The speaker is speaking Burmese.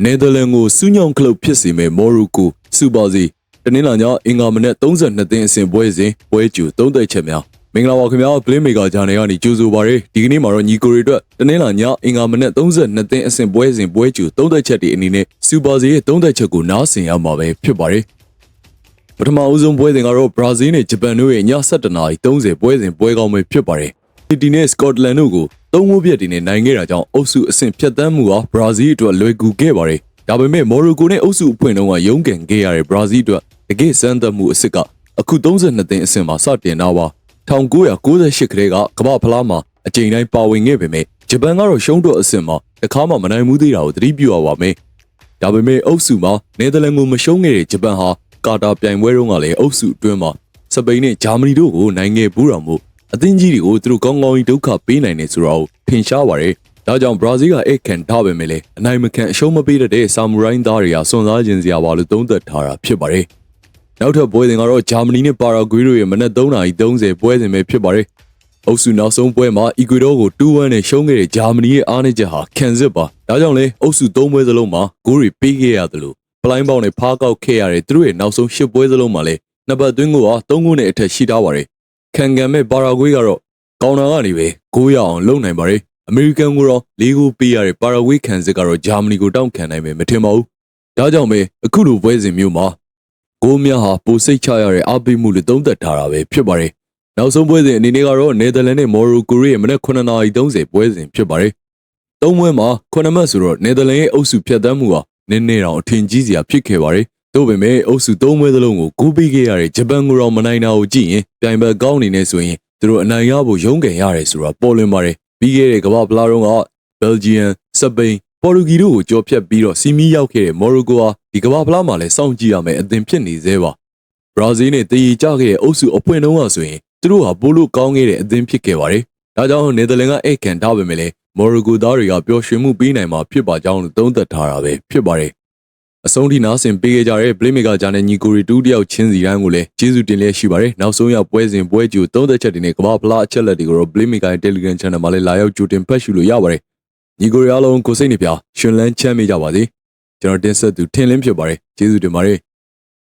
နယ်သာလန်ကိုစူးညောင်းကလုတ်ဖြစ်စေမဲ့မော်ရိုကိုစူပါစီတနင်္လာညအင်္ဂါမနက်32သင်းအဆင့်ပွဲစဉ်ပွဲကျူ3သက်ချက်များမင်္ဂလာပါခင်ဗျာပလင်းမေကာဂျာနယ်ကနေကြိုဆိုပါရစေဒီကနေ့မှာတော့ညီကိုတွေအတွက်တနင်္လာညအင်္ဂါမနက်32သင်းအဆင့်ပွဲစဉ်ပွဲကျူ3သက်ချက်ဒီအနေနဲ့စူပါစီရဲ့3သက်ချက်ကိုနားဆင်ရမှာပဲဖြစ်ပါတယ်ပထမအဦးဆုံးပွဲစဉ်ကတော့ဘရာဇီးနဲ့ဂျပန်တို့ရဲ့ည7:30ပွဲစဉ်ပွဲကောင်းပဲဖြစ်ပါတယ်စီတီနဲ့စကော့တလန်တို့ကို3ဝန်းပြတ်တင်နဲ့နိုင်ခဲ့တာကြောင့်အုပ်စုအဆင့်ဖြတ်သန်းမှုဟာဘရာဇီးအတွက်လွယ်ကူခဲ့ပါတယ်ဒါပေမဲ့မော်ရိုကိုနဲ့အုပ်စုအဖွင့်တုန်းကရုန်းကန်ခဲ့ရတဲ့ဘရာဇီးအတွက်တကယ်စမ်းသပ်မှုအစ်စ်ကအခု32သင်းအဆင့်မှာစတင်တာပါ1998ခရဲကကမ္ဘာဖလားမှာအကြိမ်တိုင်းပါဝင်ခဲ့ပေမဲ့ဂျပန်ကတော့ရှုံးတော့အဆင့်မှာတစ်ခါမှမနိုင်မှုသေးတာကိုသတိပြုရပါမယ်ဒါပေမဲ့အုပ်စုမှာနယ်သာလန်ကိုမရှုံးခဲ့တဲ့ဂျပန်ဟာကာတာပြိုင်ပွဲတုန်းကလည်းအုပ်စုအတွင်းမှာစပိန်နဲ့ဂျာမနီတို့ကိုနိုင်ခဲ့ဘူးတော်မူအသင်းကြီးတွေကိုသူတို့ကောင်းကောင်းကြီးဒုက္ခပေးနိုင်တယ်ဆိုတာကိုထင်ရှားပါတယ်ဒါကြောင့်ဘရာဇီးကအဲ့ခံထားပေမဲ့လည်းအနိုင်မခံအရှုံးမပေးတဲ့ဆာမူရိုင်းသားတွေကစွန့်စားခြင်းစရာပါလို့သုံးသပ်ထားတာဖြစ်ပါတယ်နောက်ထပ်ပွဲစဉ်ကတော့ဂျာမနီနဲ့ပါရာဂွေးတို့ရဲ့မနက်3:30ပွဲစဉ်ပဲဖြစ်ပါတယ်အုပ်စုနောက်ဆုံးပွဲမှာအီကွေဒေါကို2-1နဲ့ရှုံးခဲ့တဲ့ဂျာမနီရဲ့အားနည်းချက်ဟာခံစစ်ပါဒါကြောင့်လည်းအုပ်စု3ပွဲစလုံးမှာဂိုးတွေပေးခဲ့ရတယ်လို့ပလိုင်းပေါင်းနဲ့ဖားကောက်ခဲ့ရတဲ့သူတို့ရဲ့နောက်ဆုံး10ပွဲစလုံးမှာလည်းနှစ်ပတ်သွင်းကိုဟာ3ဂိုးနဲ့အထက်ရှိထားပါတယ်ခံကန်မဲ့ပါရာဂွေးကတော့ကောင်တာကနေပဲဂိုးရအောင်လုပ်နိုင်ပါတယ်အမေရိကန်ကတော့၄ဂိုးပေးရတဲ့ပါရာဂွေးခံစစ်ကတော့ဂျာမနီကိုတောင့်ခံနိုင်မယ်မထင်ပါဘူးဒါကြောင့်ပဲအခုလိုပွဲစဉ်မျိုးမှာဂိုးများဟာပိုစိတ်ချရတဲ့အားပေးမှုလို့သုံးသပ်ထားတာပဲဖြစ်ပါတယ်နောက်ဆုံးပွဲစဉ်အနေနဲ့ကတော့နယ်သာလန်နဲ့မော်ရိုကိုရဲ့မနက်9:30ပွဲစဉ်ဖြစ်ပါတယ်သုံးပွဲမှာ9မှတ်ဆိုတော့နယ်သာလန်ရဲ့အုပ်စုဖြတ်သန်းမှုဟာနည်းနည်းတော့အထင်ကြီးစရာဖြစ်ခဲ့ပါတယ်ဒါပေမဲ့အုပ်စု3ပွဲစလုံးကိုဂိုးပေးခဲ့ရတဲ့ဂျပန်ကိုတော့မနိုင်တာကိုကြည့်ရင်ပြိုင်ဘက်ကောင်းနေနေဆိုရင်သူတို့အနိုင်ရဖို့ရုန်းကန်ရတယ်ဆိုတာပေါ်လွင်ပါတယ်ပြီးခဲ့တဲ့ကမ္ဘာဖလားတုန်းကဘယ်လ်ဂျီယံစပိန်ပေါ်တူဂီတို့ကိုကြော်ဖြတ်ပြီးတော့စီမီရောက်ခဲ့တဲ့မော်ရိုကိုဟာဒီကမ္ဘာဖလားမှာလည်းစောင့်ကြည့်ရမယ်အသင်ဖြစ်နေသေးပါဘရာဇီးနဲ့တည်ကြခဲ့တဲ့အုပ်စုအဖွင့်တုန်းကဆိုရင်သူတို့ဟာပိုလို့ကောင်းခဲ့တဲ့အသင်ဖြစ်ခဲ့ပါတယ်ဒါကြောင့်နယ်သာလန်ကအဲ့ခံထားပေမဲ့လည်းမော်ရိုကိုသားတွေကပျော်ရွှင်မှုပေးနိုင်မှာဖြစ်ပါကြောင်းလို့သုံးသပ်ထားတာပဲဖြစ်ပါတယ်အဆုံးထိနားဆင်ပေးခဲ့ကြတဲ့ Playmaker ဂျာနယ်ညီကိုရီတူတယောက်ချင်းစီတိုင်းကိုလည်းကျေးဇူးတင်လျက်ရှိပါတယ်နောက်ဆုံးရောက်ပွဲစဉ်ပွဲကြိုသုံးသက်ချက်တွေနဲ့ကမ္ဘာဖလားအချက်လက်တွေကိုတော့ Playmaker ရဲ့ Telegram Channel မှာလည်းလာရောက်ကြိုတင်ဖတ်ရှုလို့ရပါတယ်ညီကိုရီအားလုံးကိုစိတ်နှပြရှင်လန်းချမ်းမြေ့ကြပါစေကျွန်တော်တင်ဆက်သူထင်လင်းဖြစ်ပါတယ်ကျေးဇူးတင်ပါတယ်